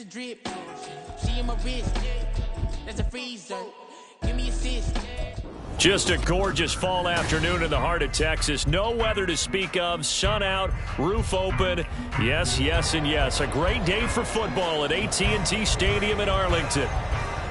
drip. She in my wrist. That's a freezer. Give me a assist. Just a gorgeous fall afternoon in the heart of Texas. No weather to speak of. Sun out, roof open. Yes, yes, and yes. A great day for football at AT&T Stadium in Arlington.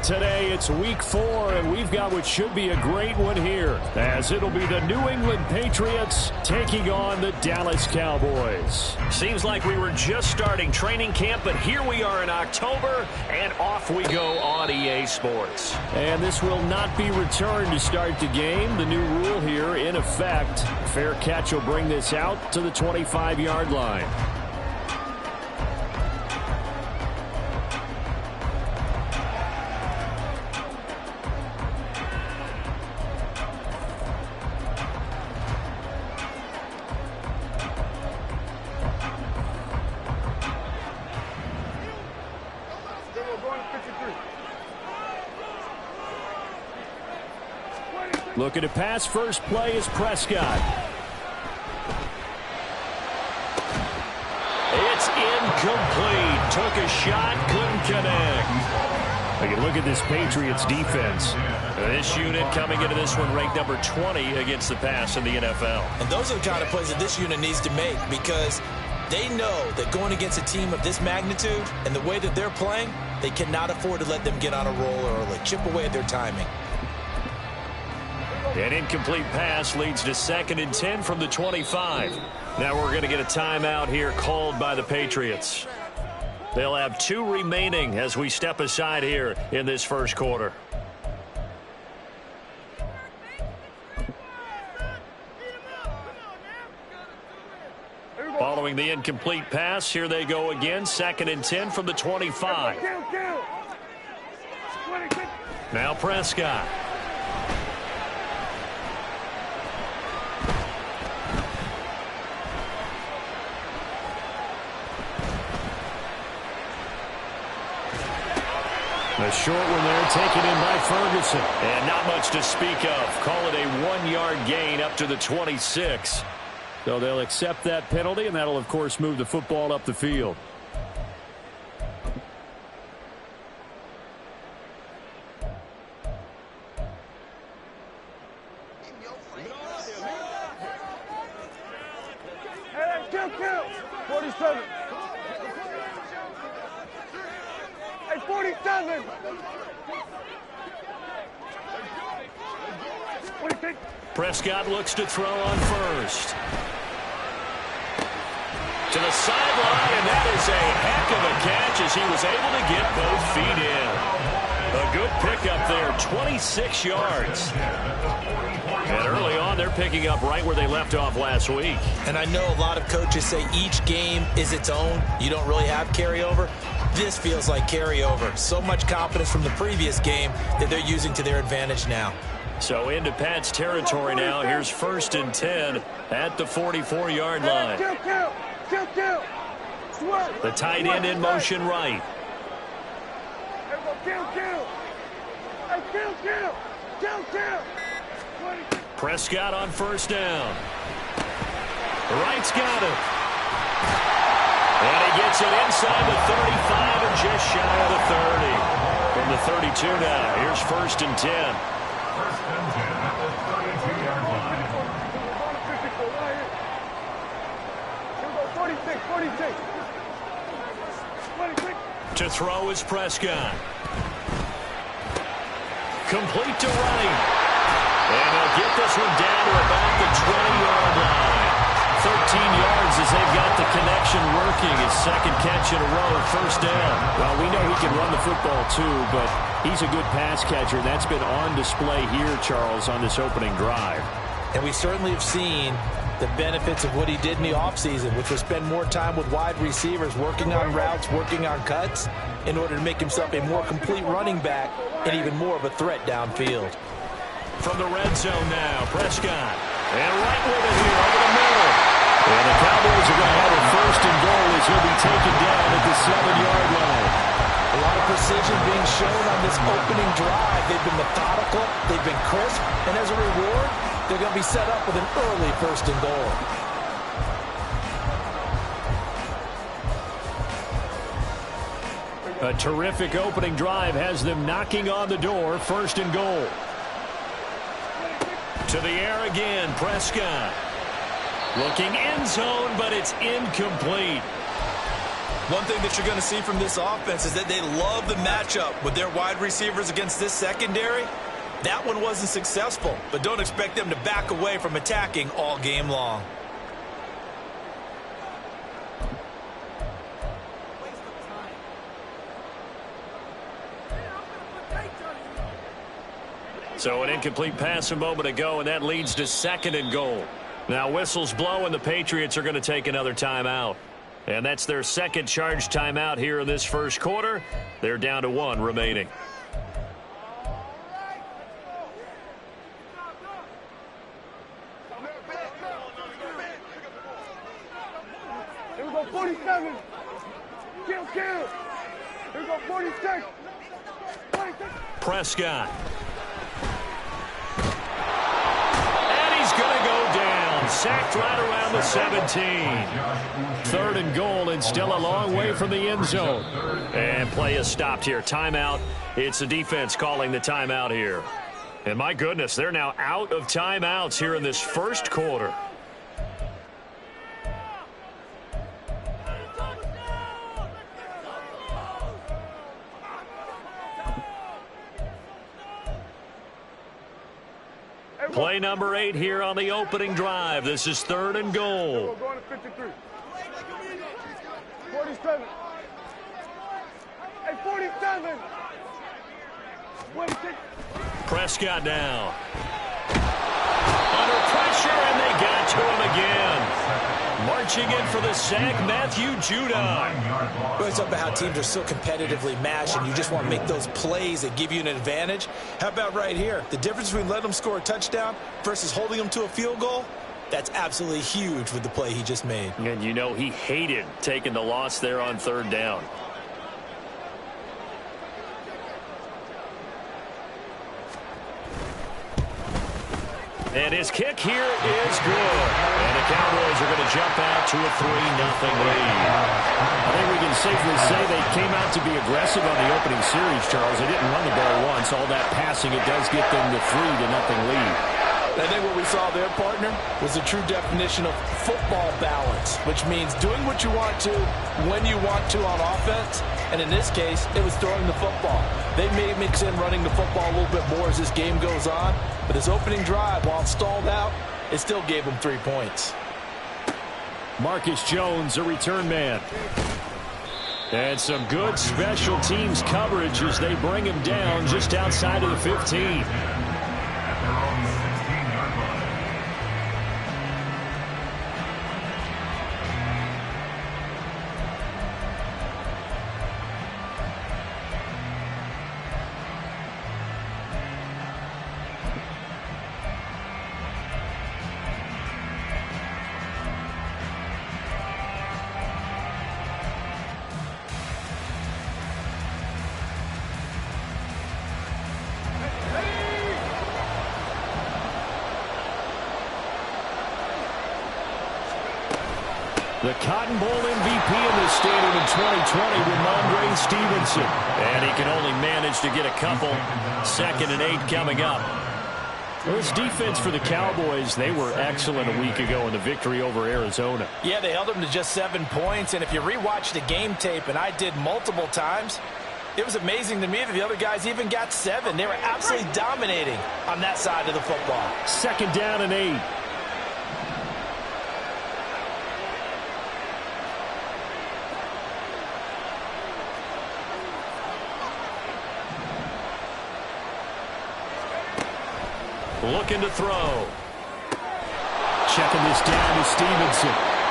Today it's week 4, and we've got what should be a great one here, as it'll be the New England Patriots taking on the Dallas Cowboys. Seems like we were just starting training camp, but here we are in October, and off we go on EA Sports. And this will not be returned to start the game. The new rule here in effect. Fair catch will bring this out to the 25-yard line. Looking to pass. First play is Prescott. It's incomplete. Took a shot, couldn't connect. You can look at this Patriots defense. This unit coming into this one ranked number 20 against the pass in the NFL. And those are the kind of plays that this unit needs to make, because they know that going against a team of this magnitude and the way that they're playing, they cannot afford to let them get on a roll early. Chip away at their timing. An incomplete pass leads to 2nd and 10 from the 25. Now we're going to get a timeout here called by the Patriots. They'll have 2 remaining as we step aside here in this first quarter. Following the incomplete pass, here they go again. 2nd and 10 from the 25. Now Prescott. A short one there, taken in by Ferguson. And not much to speak of. Call it a 1-yard gain up to the 26. So they'll accept that penalty, and that'll, of course, move the football up the field. Hey, kill. 47. Hey, 47. Prescott looks to throw on first. To the sideline, and that is a heck of a catch as he was able to get both feet in. A good pickup there, 26 yards. And early on, they're picking up right where they left off last week. And I know a lot of coaches say each game is its own. You don't really have carryover. This feels like carryover. So much confidence from the previous game that they're using to their advantage now. So into Pat's territory now. Here's 1st and 10 at the 44-yard line. The tight end in motion right. Prescott on first down. Right's got it. And he gets it inside the 35 and just shy of the 30. From the 32 now, here's 1st and 10. To throw is Prescott. Complete to right. And he'll get this one down to about the 20-yard line. 13 yards as they've got the connection working. His 2nd catch in a row, 1st down. Well, we know he can run the football too, but he's a good pass catcher. That's been on display here, Charles, on this opening drive. And we certainly have seen the benefits of what he did in the offseason, which was spend more time with wide receivers, working on routes, working on cuts, in order to make himself a more complete running back and even more of a threat downfield. From the red zone now, Prescott. And right with it here over the middle. And the Cowboys are going to have a 1st and goal as he'll be taken down at the 7-yard line. A lot of precision being shown on this opening drive. They've been methodical, they've been crisp, and as a reward, they're going to be set up with an early 1st and goal. A terrific opening drive has them knocking on the door. First and goal. To the air again, Prescott. Looking end zone, but it's incomplete. One thing that you're going to see from this offense is that they love the matchup with their wide receivers against this secondary. That one wasn't successful, but don't expect them to back away from attacking all game long. So an incomplete pass a moment ago, and that leads to second and goal. Now whistles blow, and the Patriots are going to take another timeout. And that's their second charge timeout here in this first quarter. They're down to one remaining. Here we go, 47. Kill. Here we go, 46. 46. Prescott. Going to go down. Sacked right around the 17. Third and goal, and still a long way from the end zone. And play is stopped here. Timeout. It's the defense calling the timeout here. And my goodness, they're now out of timeouts here in this first quarter. Play number 8 here on the opening drive. This is third and goal. Going to 53. 47. Hey, 47. 26. Prescott now. Under pressure, and they got to him again. Marching in for the sack, Matthew Judon. It's about how teams are so competitively matched, and you just want to make those plays that give you an advantage. How about right here? The difference between letting them score a touchdown versus holding them to a field goal, that's absolutely huge with the play he just made. And you know he hated taking the loss there on third down. And his kick here is good. And the Cowboys are going to jump out to a 3-0 lead. I think we can safely say they came out to be aggressive on the opening series, Charles. They didn't run the ball once. All that passing, it does get them the 3-0 lead. I think what we saw there, partner, was the true definition of football balance, which means doing what you want to when you want to on offense. And in this case, it was throwing the football. They may mix in running the football a little bit more as this game goes on. But his opening drive, while stalled out, it still gave him 3 points. Marcus Jones, a return man. And some good special teams coverage as they bring him down just outside of the 15. The Cotton Bowl MVP in this stadium in 2020, Ramondre Stevenson. And he can only manage to get a couple. 2nd and 8 coming up. Well, this defense for the Cowboys, they were excellent a week ago in the victory over Arizona. Yeah, they held them to just 7 points. And if you rewatch the game tape, and I did multiple times, it was amazing to me that the other guys even got 7. They were absolutely dominating on that side of the football. 2nd down and 8. Looking to throw. Checking this down to Stevenson.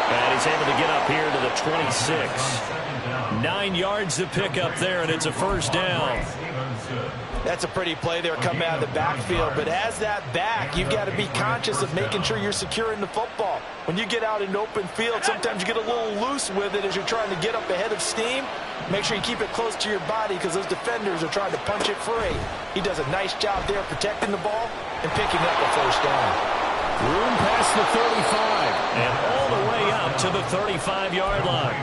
And he's able to get up here to the 26. 9 yards to pick up there, and it's a first down. That's a pretty play there coming out of the backfield. But as that back, you've got to be conscious of making sure you're securing the football. When you get out in open field, sometimes you get a little loose with it as you're trying to get up ahead of steam. Make sure you keep it close to your body because those defenders are trying to punch it free. He does a nice job there protecting the ball and picking up a first down. Room past the 35 and all the way up to the 35-yard line.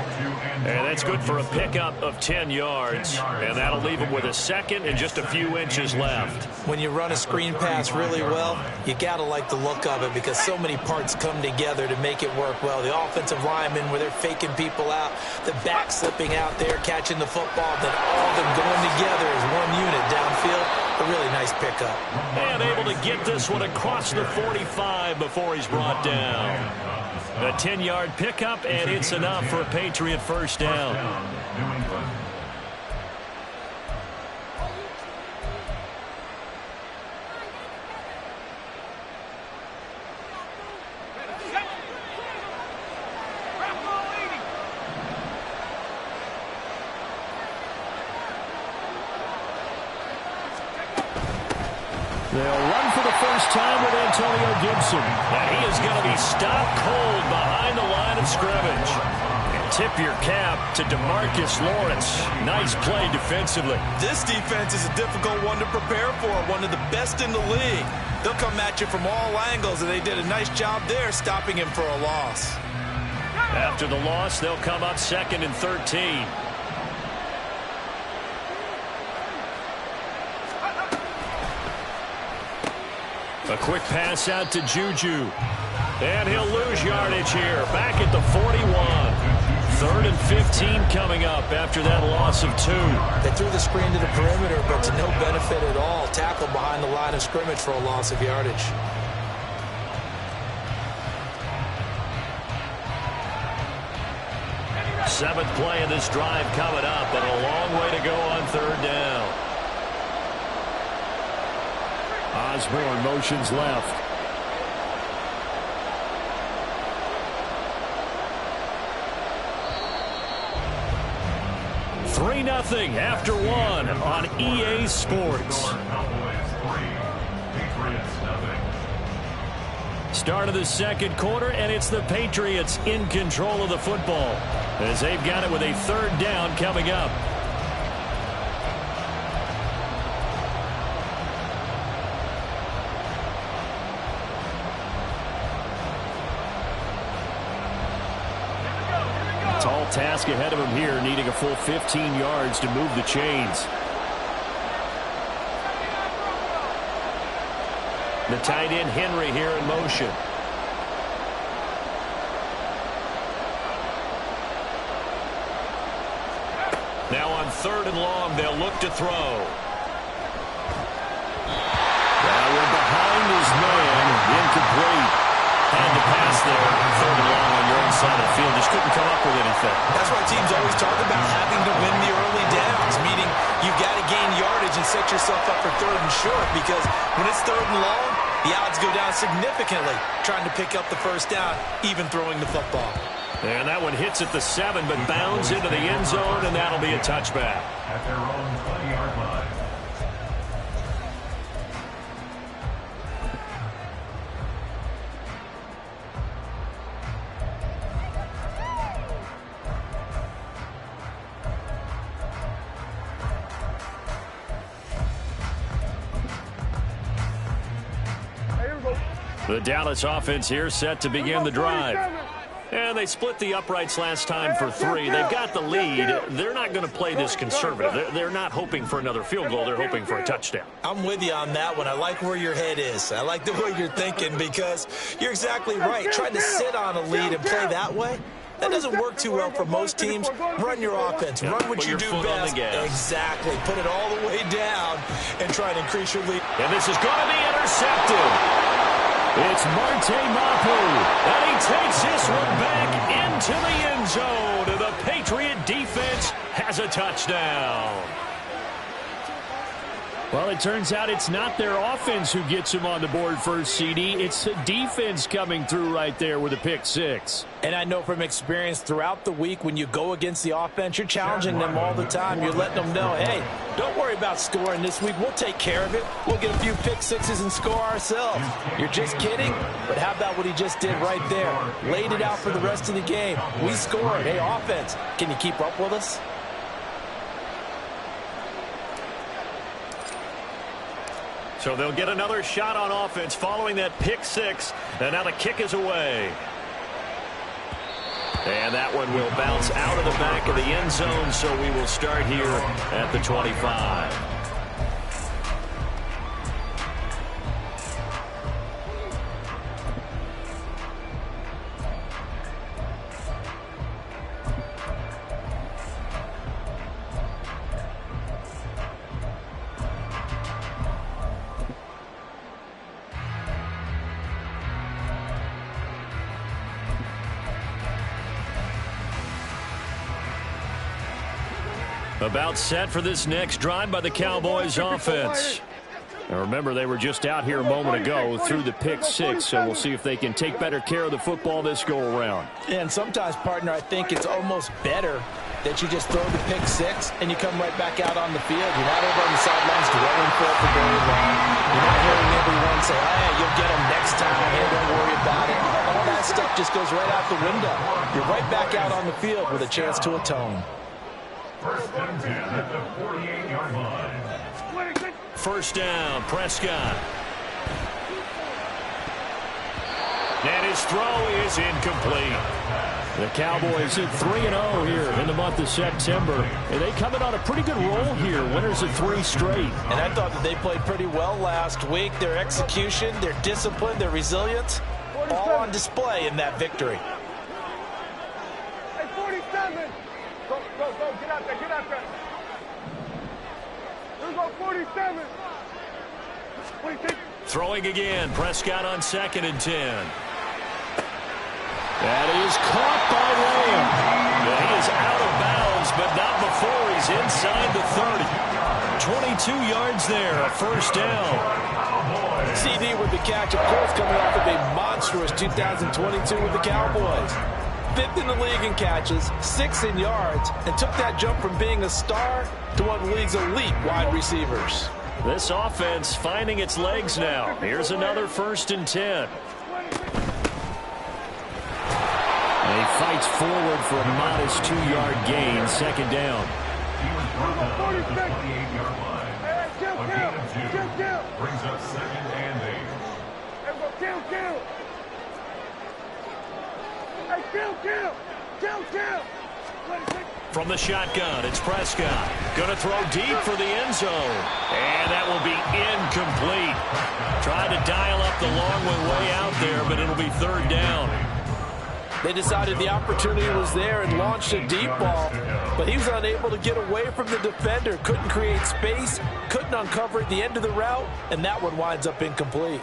And that's good for a pickup of 10 yards. And that'll leave him with a second and just a few inches left. When you run a screen pass really well, you got to like the look of it because so many parts come together to make it work well. The offensive linemen where they're faking people out, the back slipping out there, catching the football, then all of them going together as one unit downfield. A really nice pickup. And able to get this one across the 45 before he's brought down. A 10-yard pickup, and it's enough for a Patriot first down. They'll run for the first time with Antonio Gibson. And he is going to be stopped cold behind the line of scrimmage. And tip your cap to DeMarcus Lawrence. Nice play defensively. This defense is a difficult one to prepare for, one of the best in the league. They'll come at you from all angles, and they did a nice job there stopping him for a loss. After the loss, they'll come up 2nd and 13. A quick pass out to Juju. And he'll lose yardage here. Back at the 41. 3rd and 15 coming up after that loss of 2. They threw the screen to the perimeter, but to no benefit at all. Tackle behind the line of scrimmage for a loss of yardage. Seventh play of this drive coming up, and a long way to go on 3rd down. Osborne motions left. Three 3-0 after 1 on EA Sports. Start of the second quarter, and it's the Patriots in control of the football as they've got it with a 3rd down coming up. Tall task ahead of him here, needing a full 15 yards to move the chains. The tight end Henry here in motion. Now on 3rd and long, they'll look to throw. Now we're behind his man, incomplete. Had to pass there, 3rd and long on your own side of the field. Just couldn't come up with anything. That's why teams always talk about having to win the early downs, meaning you've got to gain yardage and set yourself up for 3rd and short, because when it's 3rd and long, the odds go down significantly trying to pick up the first down, even throwing the football. And that one hits at the 7, but bounds into the end zone, and that'll be a touchback. At their own 20-yard line. The Dallas offense here set to begin the drive. And they split the uprights last time for 3. They've got the lead. They're not going to play this conservative. They're not hoping for another field goal. They're hoping for a touchdown. I'm with you on that one. I like where your head is. I like the way you're thinking, because you're exactly right. Trying to sit on a lead and play that way, that doesn't work too well for most teams. Run your offense. Run what you do best. Exactly. Put it all the way down and try to increase your lead. And this is going to be intercepted. It's Marte Mapu, and he takes this one back into the end zone. And the Patriot defense has a touchdown. Well, it turns out it's not their offense who gets him on the board first, CD. It's the defense coming through right there with a pick 6. And I know from experience throughout the week, when you go against the offense, you're challenging them all the time. You're letting them know, hey, don't worry about scoring this week. We'll take care of it. We'll get a few pick 6s and score ourselves. You're just kidding? But how about what he just did right there? Laid it out for the rest of the game. We scored. Hey, offense, can you keep up with us? So they'll get another shot on offense following that pick 6. And now the kick is away. And that one will bounce out of the back of the end zone, so we will start here at the 25. About set for this next drive by the Cowboys offense. Now remember, they were just out here a moment ago through the pick six, so we'll see if they can take better care of the football this go-around. And sometimes, partner, I think it's almost better that you just throw the pick six and you come right back out on the field. You're not over on the sidelines dwelling for it for very long. You're not hearing everyone say, hey, you'll get them next time. Hey, don't worry about it. All that stuff just goes right out the window. You're right back out on the field with a chance to atone. First and 10 at the 48-yard line. First down, Prescott. And his throw is incomplete. The Cowboys at 3-0 here in the month of September. And they come in on a pretty good roll here. Winners of 3 straight. And I thought that they played pretty well last week. Their execution, their discipline, their resilience, all on display in that victory. Hey, 47. Go, get out there, get out there. Here we go, 47. 46. Throwing again, Prescott on 2nd and 10. That is caught by Lamb. He is out of bounds, but not before he's inside the 30. 22 yards there, a first down. CD with the catch, of course, coming off of a monstrous 2022 with the Cowboys. 5th in the league in catches, 6th in yards, and took that jump from being a star to one of the league's elite wide receivers. This offense finding its legs now. Here's another 1st and 10. And he fights forward for a modest 2-yard gain, 2nd down. He was brought down at the 28-yard line. A gain of 2 brings up 2nd and 8. Hey, go, kill. Hey, kill. From the shotgun, it's Prescott. Going to throw deep for the end zone. And that will be incomplete. Tried to dial up the long way out there, but it'll be 3rd down. They decided the opportunity was there and launched a deep ball, but he was unable to get away from the defender, couldn't create space, couldn't uncover at the end of the route, and that one winds up incomplete.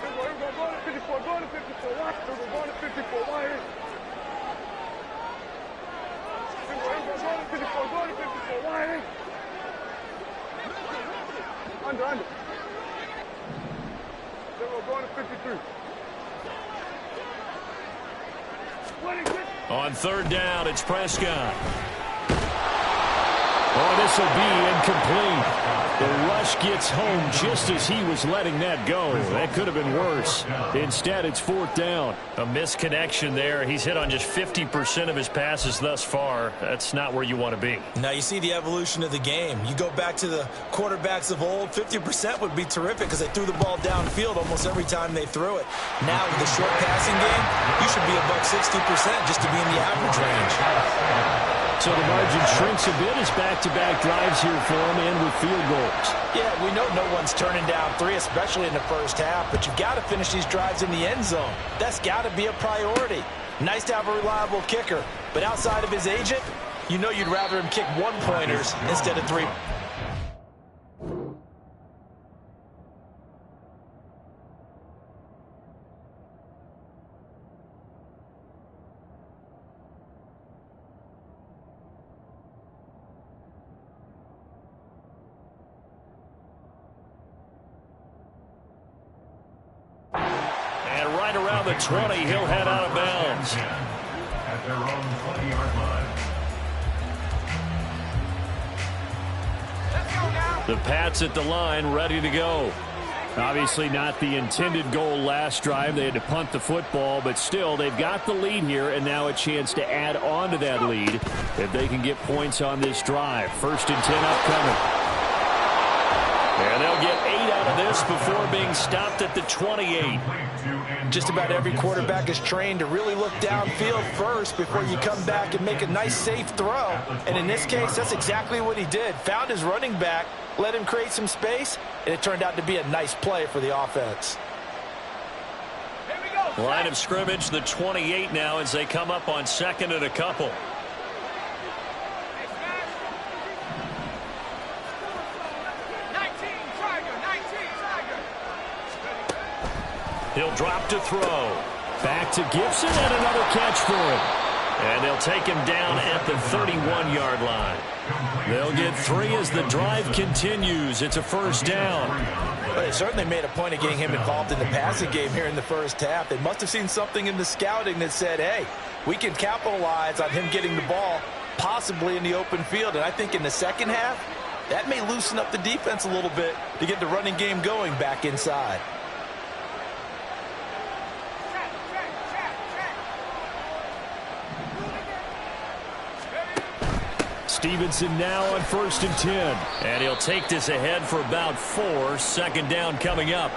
Under. Then we're going to 53. On 3rd down, it's Prescott. Oh, this will be incomplete. The rush gets home just as he was letting that go. That could have been worse. Instead, it's 4th down. A misconnection there. He's hit on just 50% of his passes thus far. That's not where you want to be. Now you see the evolution of the game. You go back to the quarterbacks of old, 50% would be terrific because they threw the ball downfield almost every time they threw it. Now with the short passing game, you should be above 60% just to be in the average range. So the margin shrinks a bit as back-to-back drives here for him and with field goals. Yeah, we know no one's turning down 3, especially in the first half, but you've got to finish these drives in the end zone. That's got to be a priority. Nice to have a reliable kicker, but outside of his agent, you know you'd rather him kick 1-pointers instead of 3. Around the 20, he'll head out of bounds. At their own 20-yard line. The Pats at the line, ready to go. Obviously not the intended goal last drive. They had to punt the football, but still, they've got the lead here, and now a chance to add on to that lead if they can get points on this drive. 1st and 10 upcoming. And they'll get 8 out of this before being stopped at the 28. Just about every quarterback is trained to really look downfield first before you come back and make a nice, safe throw. And in this case, that's exactly what he did. Found his running back, let him create some space, and it turned out to be a nice play for the offense. Line of scrimmage, the 28 now as they come up on 2nd and a couple. He'll drop to throw. Back to Gibson and another catch for him. And they'll take him down at the 31-yard line. They'll get 3 as the drive continues. It's a first down. But they certainly made a point of getting him involved in the passing game here in the first half. They must have seen something in the scouting that said, hey, we can capitalize on him getting the ball possibly in the open field. And I think in the second half, that may loosen up the defense a little bit to get the running game going back inside. Stevenson now on 1st and 10. And he'll take this ahead for about 4. 2nd down coming up.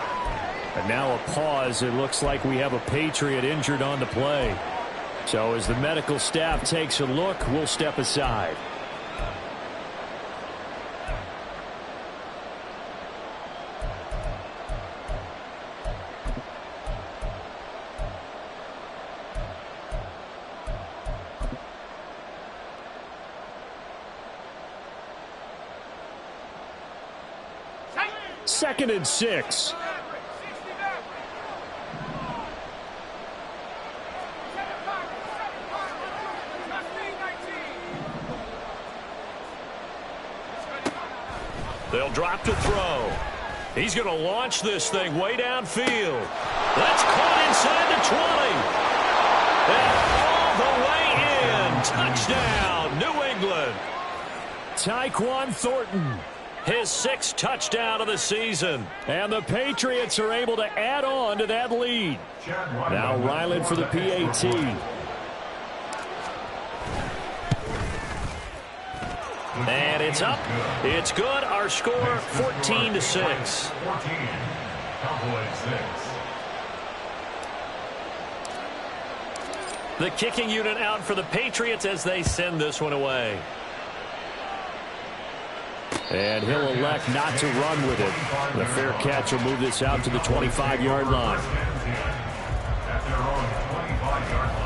And now a pause. It looks like we have a Patriot injured on the play. So as the medical staff takes a look, we'll step aside. Second and 6. They'll drop to throw. He's going to launch this thing way downfield. That's caught inside the 20. And all the way in. Touchdown, New England. Tyquan Thornton. His 6th touchdown of the season. And the Patriots are able to add on to that lead. Now Ryland for the PAT. And it's up. It's good. Our score 14-6. Cowboys 6. The kicking unit out for the Patriots as they send this one away. And he'll elect not to run with it. The fair catch will move this out to the 25-yard line. At their own 25-yard line.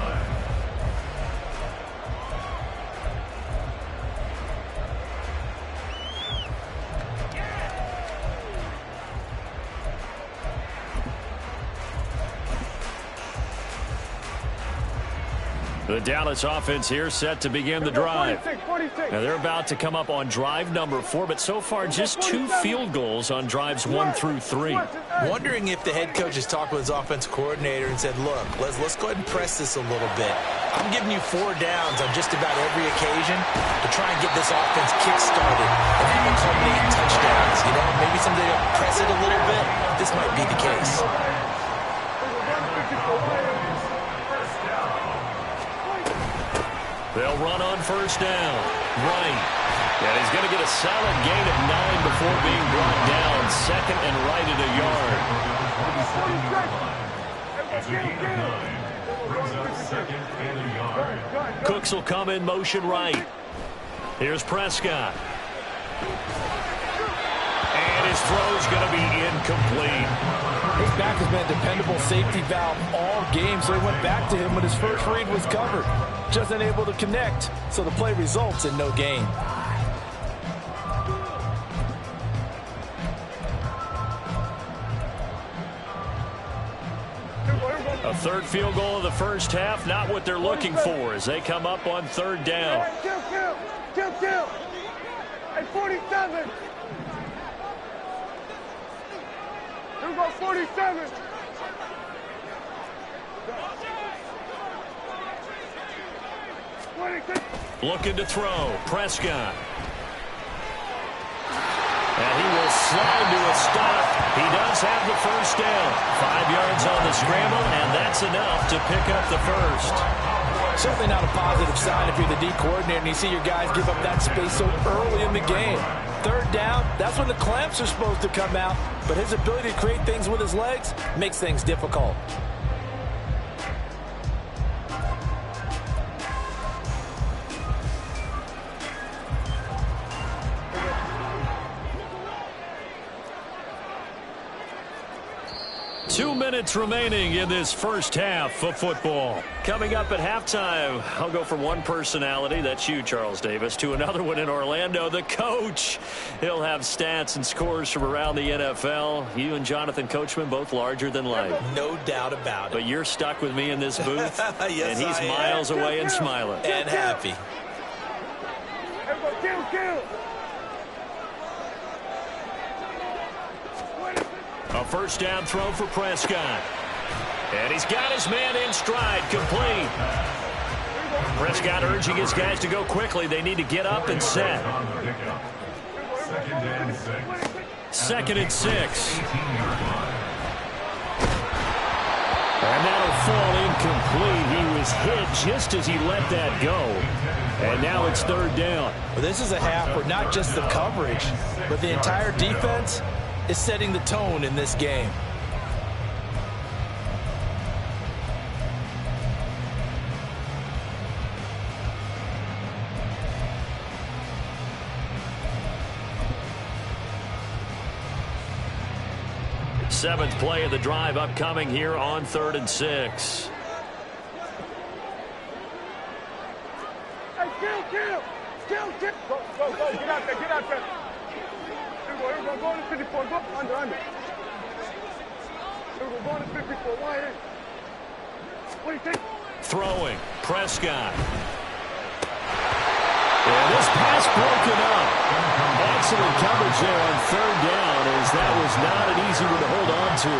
The Dallas offense here set to begin the drive. 46. Now they're about to come up on drive number 4, but so far just 2 field goals on drives 1 through 3. Wondering if the head coach has talked with his offensive coordinator and said, look, let's go ahead and press this a little bit. I'm giving you 4 downs on just about every occasion to try and get this offense kick-started and have them culminate in touchdowns. You know, maybe someday they'll press it a little bit. This might be the case. They'll run on first down. Right. And he's going to get a solid gain of 9 before being brought down. 2nd and right at a yard. Cooks will come in motion right. Here's Prescott. And his throw's going to be incomplete. His back has been a dependable safety valve all game, so he went back to him when his first read was covered. Just unable to connect, so the play results in no gain. A 3rd field goal of the first half, not what they're looking for as they come up on 3rd down. Kill. At 47. Here we go, 47. Looking to throw. Prescott. And he will slide to a stop. He does have the first down. 5 yards on the scramble, and that's enough to pick up the first. Certainly not a positive sign if you're the D coordinator and you see your guys give up that space so early in the game. Third down, that's when the clamps are supposed to come out, but his ability to create things with his legs makes things difficult. Two minutes remaining in this first half of football. Coming up at halftime, I'll go from one personality, that's you, Charles Davis, to another one in Orlando, the coach. He'll have stats and scores from around the NFL. You and Jonathan Coachman, both larger than life. No doubt about it. But you're stuck with me in this booth, yes, and he's miles away and smiling. And happy. Kill. A first down throw for Prescott. And he's got his man in stride, complete. Prescott urging his guys to go quickly. They need to get up and set. 2nd and 6. And that'll fall incomplete. He was hit just as he let that go. And now it's 3rd down. Well, this is a half where not just the coverage, but the entire defense is setting the tone in this game. Seventh play of the drive upcoming here on 3rd and 6. Hey, kill. Go, get out there. Here we go, to 54, go, under. Here we go, to 54, wide in. What do you think? Throwing, Prescott. And this pass broken up. Excellent coverage there on 3rd down, as that was not an easy one to hold on to.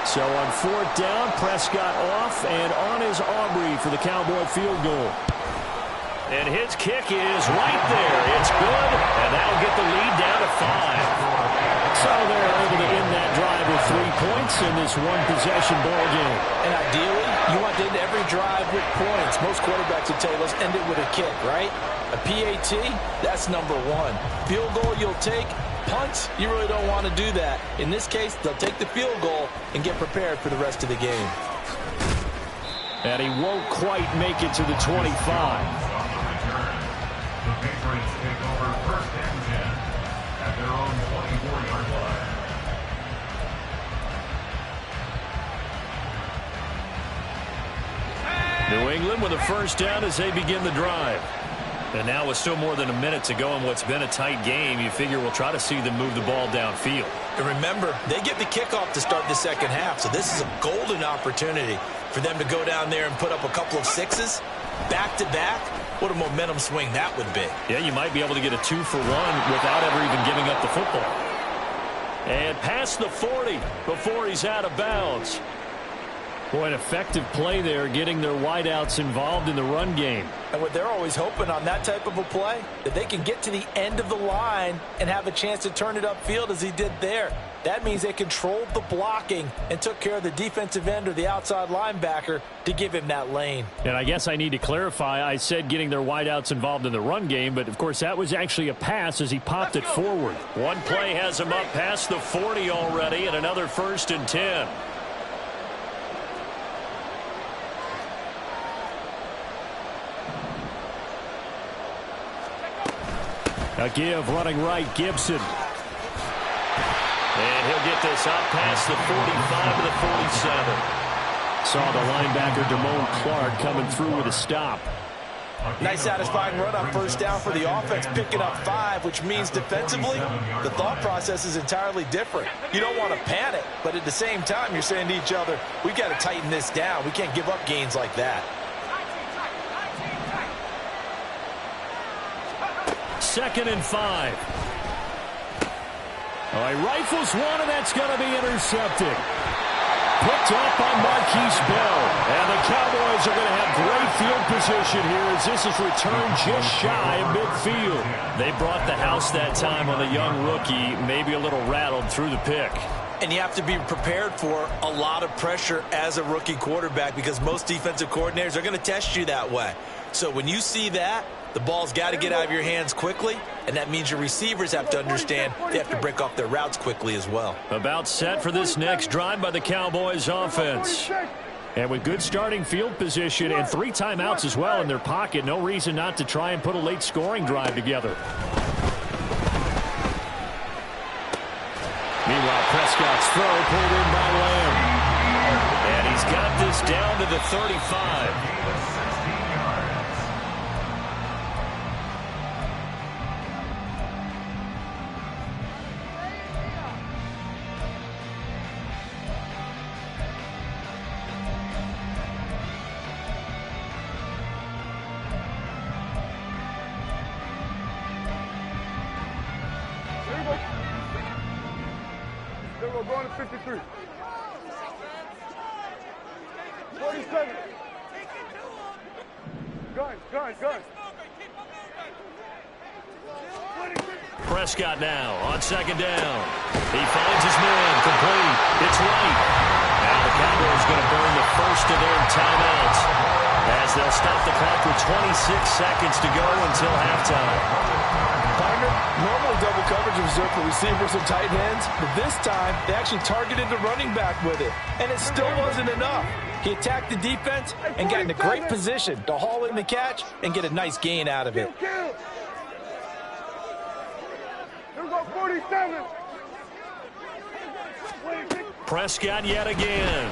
So on 4th down, Prescott off and on is Aubrey for the Cowboy field goal. And his kick is right there. It's good, and that'll get the lead down to 5. So they're able to end that drive with 3 points in this one-possession ball game. And ideally, you want to end every drive with points. Most quarterbacks would tell you, let's end it with a kick, right? A PAT, that's number 1. Field goal you'll take. Punts, you really don't want to do that. In this case, they'll take the field goal and get prepared for the rest of the game. And he won't quite make it to the 25. The Patriots take over 1st and 10 at their own 24-yard line. New England with a first down as they begin the drive. And now with still more than a minute to go in what's been a tight game, you figure we'll try to see them move the ball downfield. And remember, they get the kickoff to start the second half, so this is a golden opportunity for them to go down there and put up a couple of sixes back-to-back. What a momentum swing that would be. Yeah, you might be able to get a 2-for-1 without ever even giving up the football. And past the 40 before he's out of bounds. Boy, an effective play there, getting their wideouts involved in the run game. And what they're always hoping on that type of a play, that they can get to the end of the line and have a chance to turn it upfield as he did there. That means they controlled the blocking and took care of the defensive end or the outside linebacker to give him that lane. And I guess I need to clarify, I said getting their wideouts involved in the run game, but of course that was actually a pass as he popped it forward. One play has him up past the 40 already, and another 1st and 10. A give running right, Gibson. And he'll get this up past the 45 to the 47. Saw the linebacker, Damone Clark, coming through with a stop. Nice satisfying run on first down for the offense, picking up 5, which means defensively, the thought process is entirely different. You don't want to panic, but at the same time, you're saying to each other, we've got to tighten this down. We can't give up gains like that. 2nd and 5. He rifles one, and that's going to be intercepted. Picked up on Marquise Bell. And the Cowboys are going to have great field position here as this is returned just shy of midfield. They brought the house that time on the young rookie, maybe a little rattled through the pick. And you have to be prepared for a lot of pressure as a rookie quarterback because most defensive coordinators are going to test you that way. So when you see that, the ball's got to get out of your hands quickly, and that means your receivers have to understand they have to break off their routes quickly as well. About set for this next drive by the Cowboys offense. And with good starting field position and 3 timeouts as well in their pocket, no reason not to try and put a late scoring drive together. Meanwhile, Prescott's throw pulled in by Lamb. And he's got this down to the 35. We're going to 53. 47. Gun. Prescott now on second down. He finds his man, complete. It's right. Now the Cowboys going to burn the first of their timeouts as they'll stop the clock with 26 seconds to go until halftime. Normally double coverage is reserved for receivers and tight ends, but this time they actually targeted the running back with it, and it still wasn't enough. He attacked the defense and got in a great position to haul in the catch and get a nice gain out of it. Here we go, 47. Prescott yet again.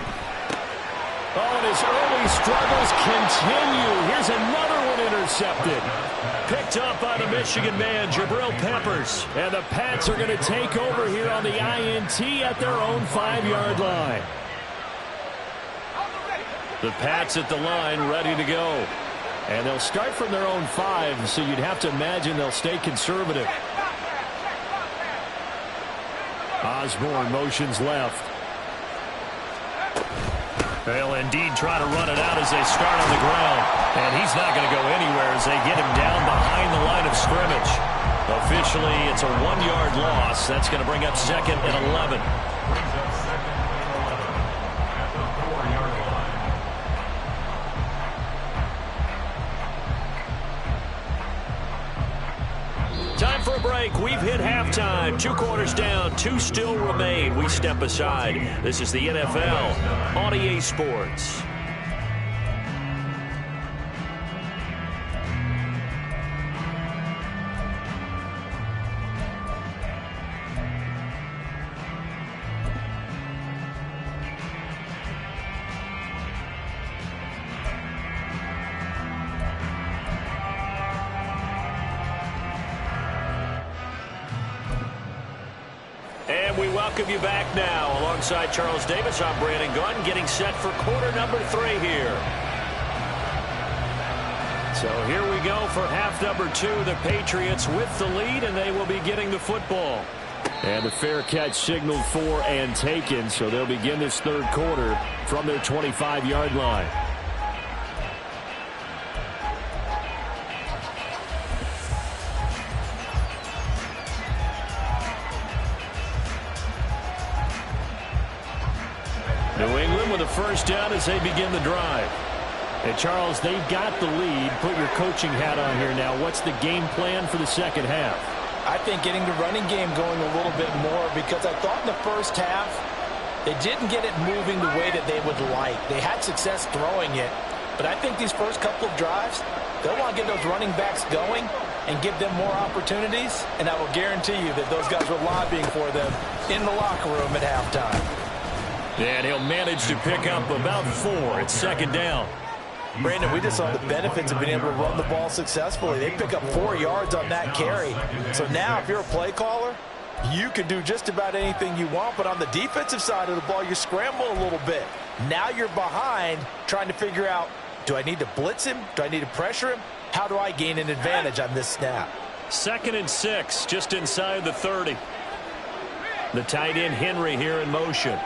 Oh, and his early struggles continue. Here's another one intercepted. Picked up by the Michigan man, Jabril Peppers. And the Pats are going to take over here on the INT at their own 5-yard line. The Pats at the line ready to go. And they'll start from their own 5, so you'd have to imagine they'll stay conservative. Osborne motions left. They'll indeed try to run it out as they start on the ground. And he's not going to go anywhere as they get him down behind the line of scrimmage. Officially, it's a 1-yard loss. That's going to bring up second and 11. Time for a break. We've hit halftime. 2 quarters down. 2 still remain. We step aside. This is the NFL on EA Sports. And we welcome you back now. Alongside Charles Davis, I'm Brandon Gunn, getting set for quarter number 3 here. So here we go for half number 2. The Patriots with the lead, and they will be getting the football. And the fair catch signaled for and taken, so they'll begin this third quarter from their 25-yard line. New England with a first down as they begin the drive. And Charles, they've got the lead. Put your coaching hat on here now. What's the game plan for the second half? I think getting the running game going a little bit more, because I thought in the first half they didn't get it moving the way that they would like. They had success throwing it, but I think these first couple of drives, they'll want to get those running backs going and give them more opportunities, and I will guarantee you that those guys were lobbying for them in the locker room at halftime. And he'll manage to pick up about 4. It's second down. Brandon, we just saw the benefits of being able to run the ball successfully. They pick up 4 yards on that carry. So now if you're a play caller, you can do just about anything you want. But on the defensive side of the ball, you scramble a little bit. Now you're behind trying to figure out, do I need to blitz him? Do I need to pressure him? How do I gain an advantage on this snap? 2nd and 6, just inside the 30. The tight end Henry here in motion.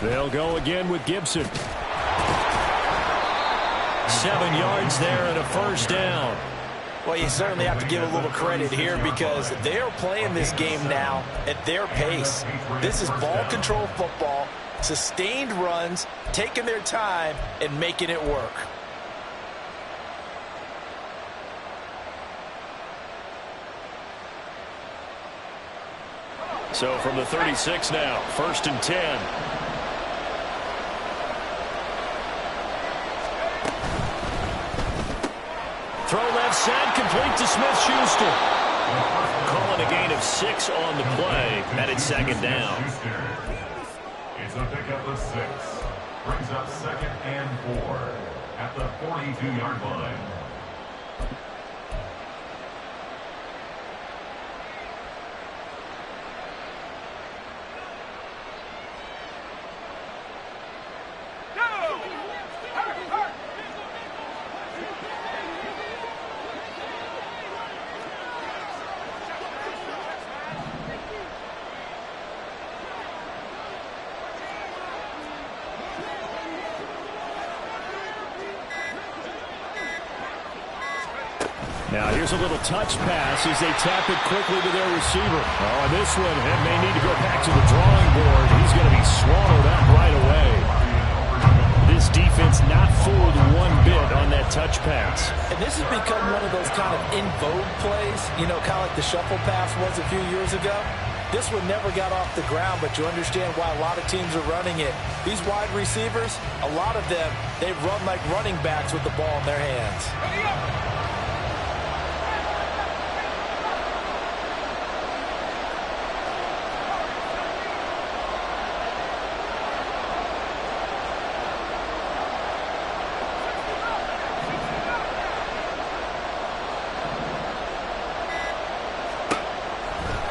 They'll go again with Gibson. 7 yards there and a first down. Well, you certainly have to give a little credit here because they are playing this game now at their pace. This is ball control football, sustained runs, taking their time, and making it work. So from the 36 now, 1st and 10. Throw left side, complete to Smith-Schuster. Calling a gain of 6 on the play, and it's 2nd down. It's a pickup of 6. Brings up 2nd and 4 at the 42-yard line. Now here's a little touch pass as they tap it quickly to their receiver. Oh, and this one may need to go back to the drawing board. He's going to be swallowed up right away. This defense not fooled one bit on that touch pass. And this has become one of those kind of in vogue plays, you know, kind of like the shuffle pass was a few years ago. This one never got off the ground, but you understand why a lot of teams are running it. These wide receivers, a lot of them, they run like running backs with the ball in their hands.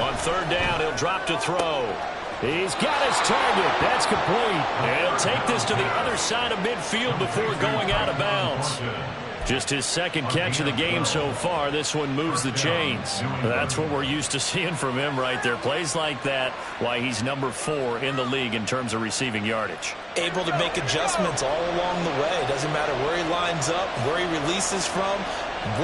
On 3rd down, he'll drop to throw. He's got his target. That's complete. And he'll take this to the other side of midfield before going out of bounds. Just his 2nd catch of the game so far. This one moves the chains. That's what we're used to seeing from him right there. Plays like that, why he's number 4 in the league in terms of receiving yardage. Able to make adjustments all along the way. Doesn't matter where he lines up, where he releases from.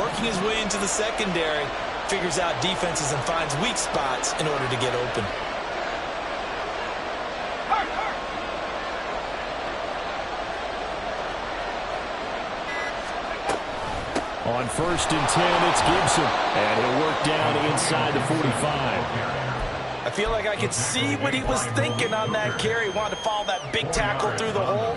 Working his way into the secondary. Figures out defenses and finds weak spots in order to get open. On 1st and 10, it's Gibson. And he'll work down inside the 45. I feel like I could see what he was thinking on that carry. Wanted to follow that big tackle through the hole.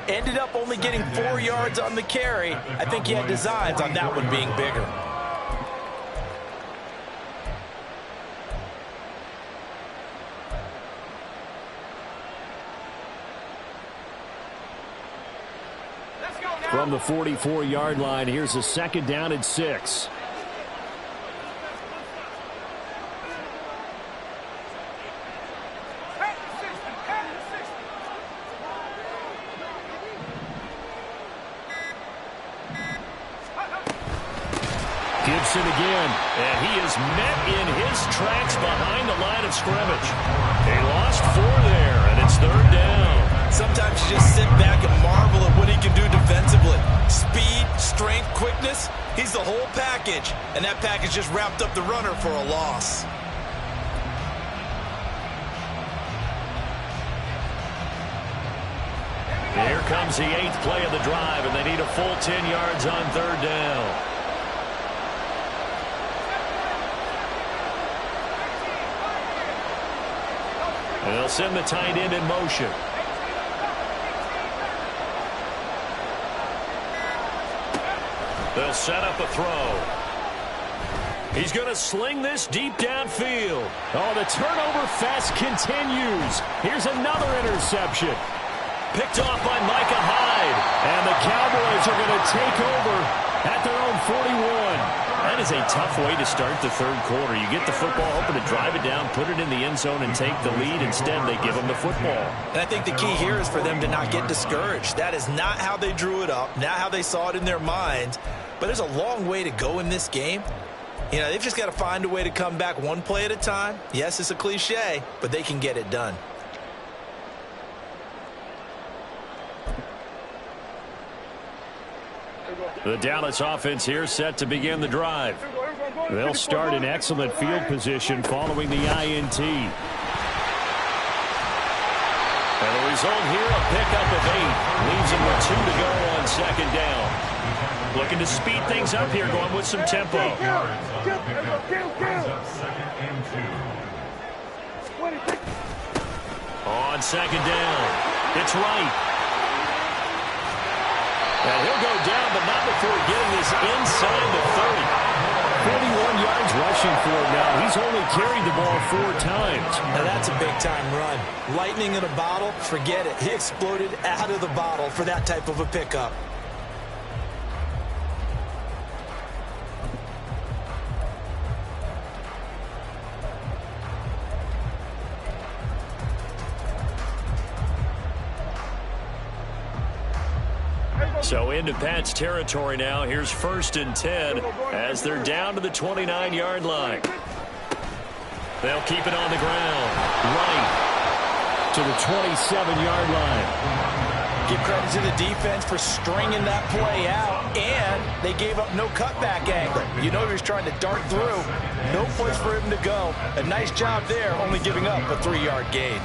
Ended up only getting 4 yards on the carry. I think he had designs on that one being bigger. From the 44-yard line, here's a 2nd down and 6. Gibson again, and he is met in his tracks behind the line of scrimmage. He lost 4 there, and it's 3rd down. Sometimes you just sit back and marvel at what he can do defensively. Speed, strength, quickness, he's the whole package. And that package just wrapped up the runner for a loss. Here comes the 8th play of the drive, and they need a full 10 yards on 3rd down. And they'll send the tight end in motion. They'll set up a throw. He's going to sling this deep downfield. Oh, the turnover fest continues. Here's another interception. Picked off by Micah Hyde. And the Cowboys are going to take over at their own 41. That is a tough way to start the 3rd quarter. You get the football, hoping to drive it down, put it in the end zone, and take the lead. Instead, they give them the football. And I think the key here is for them to not get discouraged. That is not how they drew it up, not how they saw it in their minds. But there's a long way to go in this game. You know, they've just got to find a way to come back one play at a time. Yes, it's a cliche, but they can get it done. There you go. The Dallas offense here set to begin the drive. They'll start in excellent field position following the INT. And the result here, a pickup of 8. Leaves them with 2 to go on second down. Looking to speed things up here, going with some tempo. On second down, it's right. And he'll go down, but not before getting this inside the 30. 41 yards rushing for him now. He's only carried the ball 4 times. Now that's a big-time run. Lightning in a bottle, forget it. He exploded out of the bottle for that type of a pickup. So into Pat's territory now. Here's 1st and 10 as they're down to the 29-yard line. They'll keep it on the ground. Right to the 27-yard line. Give credit to the defense for stringing that play out, and they gave up no cutback angle. You know he was trying to dart through. No place for him to go. A nice job there, only giving up a 3-yard gain.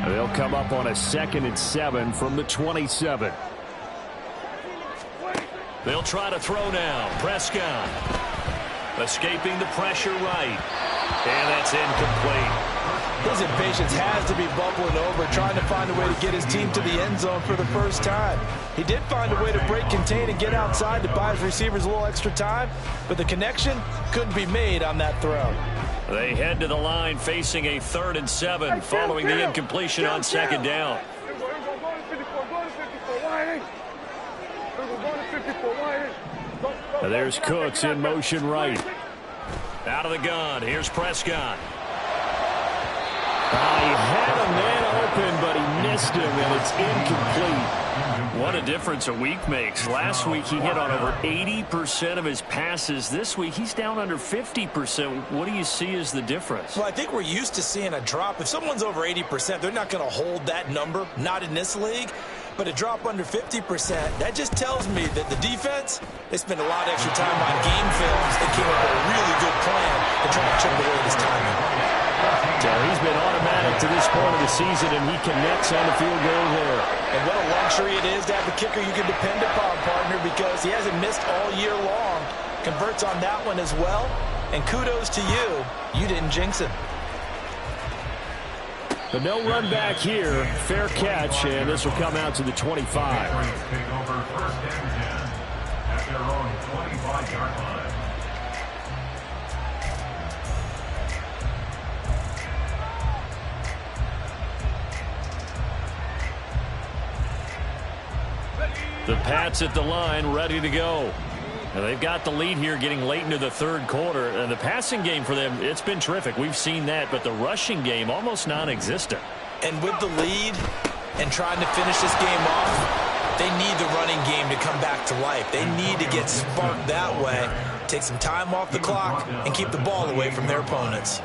They'll come up on a 2nd and 7 from the 27. They'll try to throw now. Prescott escaping the pressure right. And that's incomplete. His impatience has to be bubbling over, trying to find a way to get his team to the end zone for the first time. He did find a way to break contain and get outside to buy his receivers a little extra time, but the connection couldn't be made on that throw. They head to the line facing a 3rd and 7 following the incompletion on second down. There's Cooks in motion right. Out of the gun, here's Prescott. He had a man open, but he missed him, and it's incomplete. What a difference a week makes. Last week he hit on over 80% of his passes. This week he's down under 50%. What do you see as the difference? Well, I think we're used to seeing a drop. If someone's over 80%, they're not going to hold that number, not in this league. But a drop under 50%, that just tells me that the defense, they spent a lot of extra time on game films and came up with a really good plan to try to chip away at his timing. So he's been automatic to this point of the season, and he connects on the field goal there. And what a luxury it is to have a kicker you can depend upon, partner, because he hasn't missed all year long. Converts on that one as well. And kudos to you. You didn't jinx him. But no run back here. Fair catch, and this will come out to the 25. Take over 1st and 10 at their own 25-yard line. The Pats at the line, ready to go. And they've got the lead here getting late into the 3rd quarter. And the passing game for them, it's been terrific. We've seen that, but the rushing game almost non-existent. And with the lead and trying to finish this game off, they need the running game to come back to life. They need to get sparked that way, take some time off the clock, and keep the ball away from their opponents.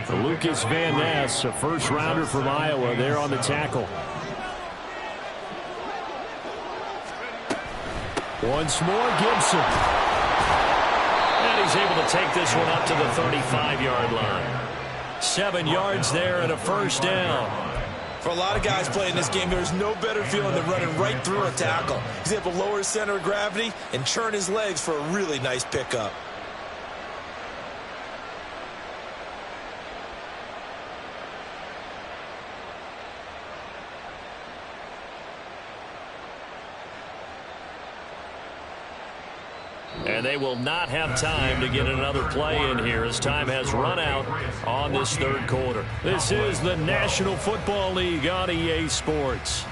For Lucas Van Ness, a first-rounder from Iowa, there on the tackle. Once more, Gibson. And he's able to take this one up to the 35-yard line. 7 yards there and a 1st down. For a lot of guys playing this game, there's no better feeling than running right through a tackle. He's able to lower his center of gravity and churn his legs for a really nice pickup. And they will not have time to get another play in here as time has run out on this 3rd quarter. This is the National Football League on EA Sports.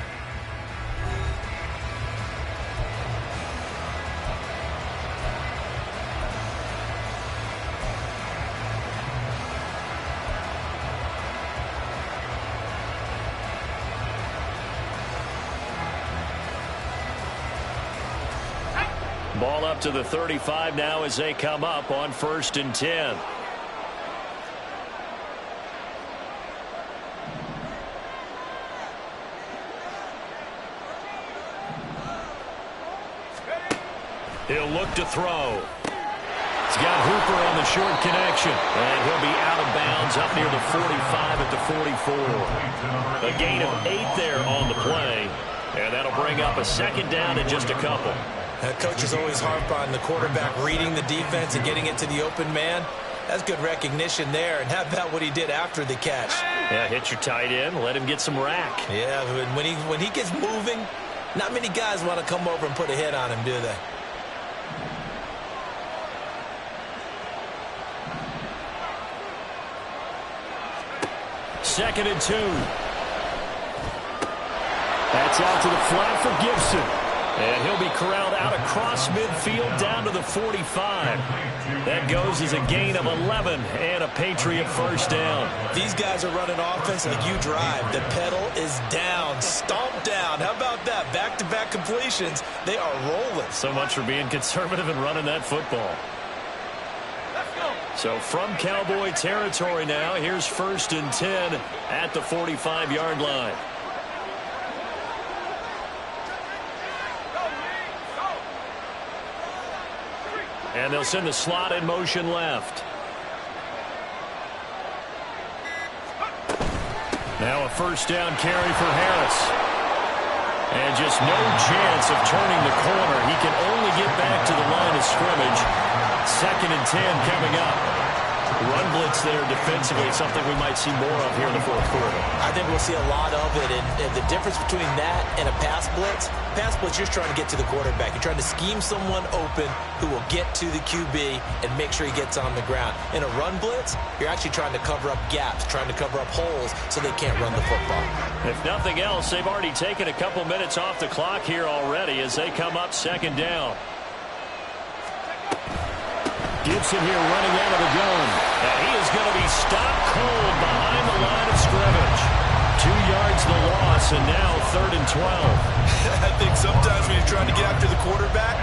Ball up to the 35 now as they come up on 1st and 10. He'll look to throw. He's got Hooper on the short connection. And he'll be out of bounds up near the 45 at the 44. A gain of 8 there on the play. And that'll bring up a second down in just a couple. Coaches always harp on the quarterback reading the defense and getting it to the open man. That's good recognition there. And how about what he did after the catch? Yeah, hit your tight end. Let him get some rack. Yeah, when he gets moving, not many guys want to come over and put a hit on him, do they? Second and 2. That's out to the flat for Gibson. And he'll be corralled out across midfield down to the 45. That goes as a gain of 11 and a Patriot first down. These guys are running offense like you drive. The pedal is down, stomped down. How about that? Back-to-back completions. They are rolling. So much for being conservative and running that football. So from Cowboy territory now, here's 1st and 10 at the 45-yard line. And they'll send the slot in motion left. Now a first down carry for Harris. And just no chance of turning the corner. He can only get back to the line of scrimmage. 2nd and 10 coming up. Run blitz there defensively, something we might see more of here in the 4th quarter. I think we'll see a lot of it, and the difference between that and a pass blitz, you're trying to get to the quarterback. You're trying to scheme someone open who will get to the QB and make sure he gets on the ground. In a run blitz, you're actually trying to cover up gaps, trying to cover up holes so they can't run the football. If nothing else, they've already taken a couple minutes off the clock here already as they come up 2nd down. Gibson here running out of the gun. And he is going to be stopped cold behind the line of scrimmage. 2 yards the loss, and now 3rd and 12. I think sometimes when you're trying to get after the quarterback,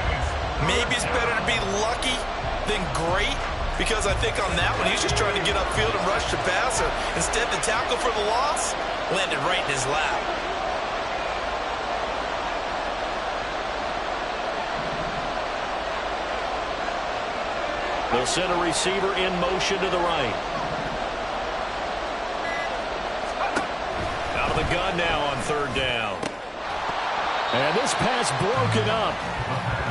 maybe it's better to be lucky than great. Because I think on that one, he's just trying to get upfield and rush the passer. Instead, the tackle for the loss landed right in his lap. They'll send a receiver in motion to the right. Out of the gun now on 3rd down. And this pass broken up.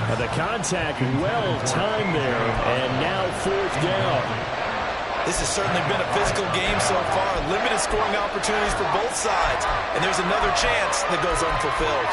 And the contact well timed there. And now 4th down. This has certainly been a physical game so far. Limited scoring opportunities for both sides. And there's another chance that goes unfulfilled.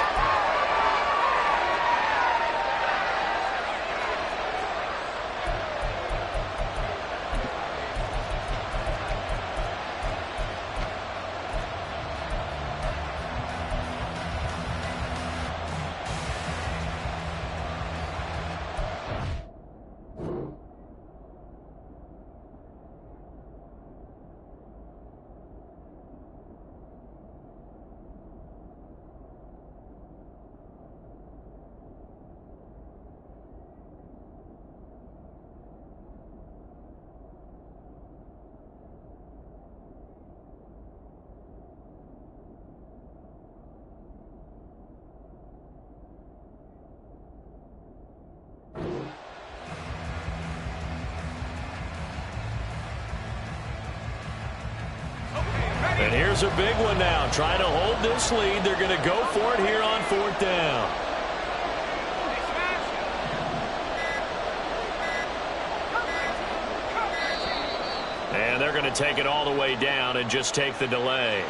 And here's a big one now. Trying to hold this lead. They're going to go for it here on 4th down. And they're going to take it all the way down and just take the delay.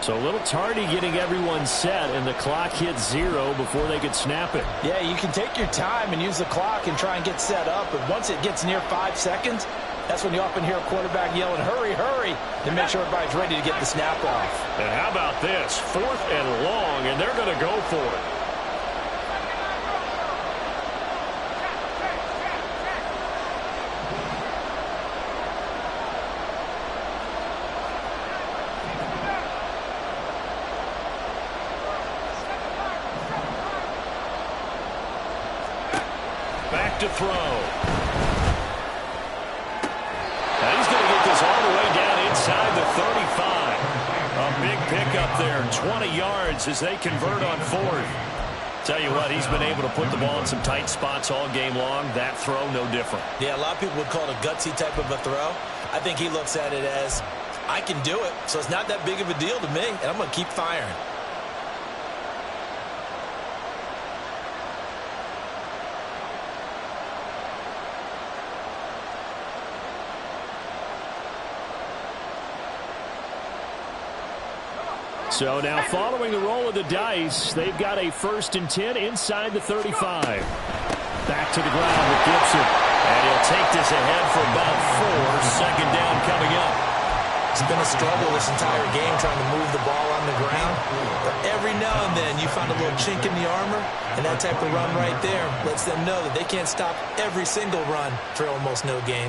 So a little tardy getting everyone set, and the clock hits 0 before they could snap it. Yeah, you can take your time and use the clock and try and get set up, but once it gets near 5 seconds, that's when you often hear a quarterback yelling, hurry, hurry, to make sure everybody's ready to get the snap off. And how about this? 4th and long, and they're going to go for it. Back to throw. Now he's going to get this all the way down inside the 35. A big pickup there, 20 yards as they convert on 4th. Tell you what, he's been able to put the ball in some tight spots all game long. That throw, no different. Yeah, a lot of people would call it a gutsy type of a throw. I think he looks at it as, I can do it, so it's not that big of a deal to me, and I'm going to keep firing. So now following the roll of the dice, they've got a 1st and 10 inside the 35. Back to the ground with Gibson. And he'll take this ahead for about 4. 2nd down coming up. It's been a struggle this entire game trying to move the ball on the ground. But every now and then you find a little chink in the armor, and that type of run right there lets them know that they can't stop every single run for almost no gain.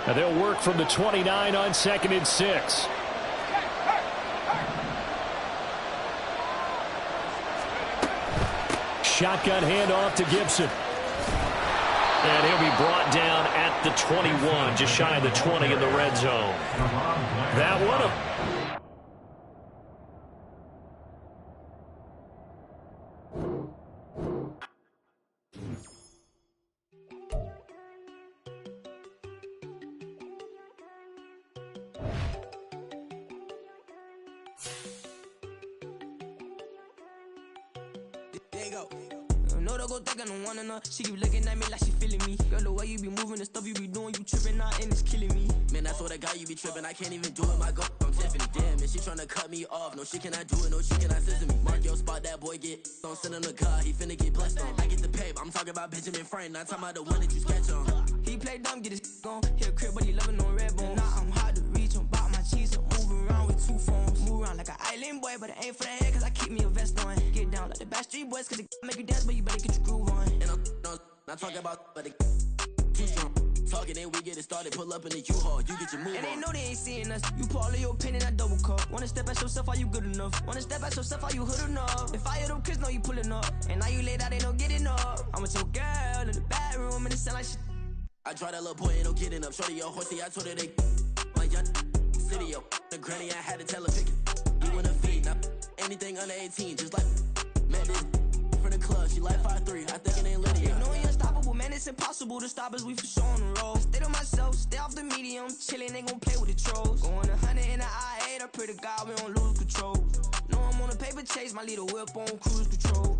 And they'll work from the 29 on 2nd and 6. Shotgun handoff to Gibson. And he'll be brought down at the 21, just shy of the 20 in the red zone. That one. She keep looking at me like she feeling me. Girl, the way you be moving, the stuff you be doing, you tripping out and it's killing me. Man, I swear to God, you be tripping. I can't even do it. My girl, I'm Tiffany. Damn, and she tryna cut me off. No shit can I do it, no shit can I scissor me. Mark your spot, that boy get on. Send him the car, he finna get blessed on. I get the pay, I'm talking about Benjamin Franklin. Not talking about the one that you sketch on. He play dumb, get his on. Hit a crib, but he loving on red bone. Now I'm hard to reach, I'm about my cheese. I'm moving around with 2 phones. Move around like an island boy, but it ain't for the head, cause I keep me a vest on. Get down like the Backstreet Boys, cause it make you dance, but you better get your groove on. And I'm not talking about, but too strong. Talking and we get it started, pull up in the U-Haul, you get your move on. And they know they ain't seeing us. You pull all of your pen in that double cup. Wanna step at yourself, are you good enough? Wanna step at yourself, are you hood enough? If I hear them kids, know you pulling up. And now you laid out, they don't getting up. I'm with your girl in the bedroom, and it sound like shit. I draw that little boy, ain't no getting up. Shorty, your horsey, I told her they my young city, yo. The granny, I had to tell her pick it. You wanna feed, now anything under 18, just like man, this from the club, she like 5'3", I think it ain't Lydia. You know we unstoppable, man, it's impossible to stop us, we for sure on the road. Stay to myself, stay off the medium, chillin', ain't gon' play with the trolls. Going 100 in the I-8, I pray to God we don't lose control. No, I'm on a paper chase, my little whip on cruise control.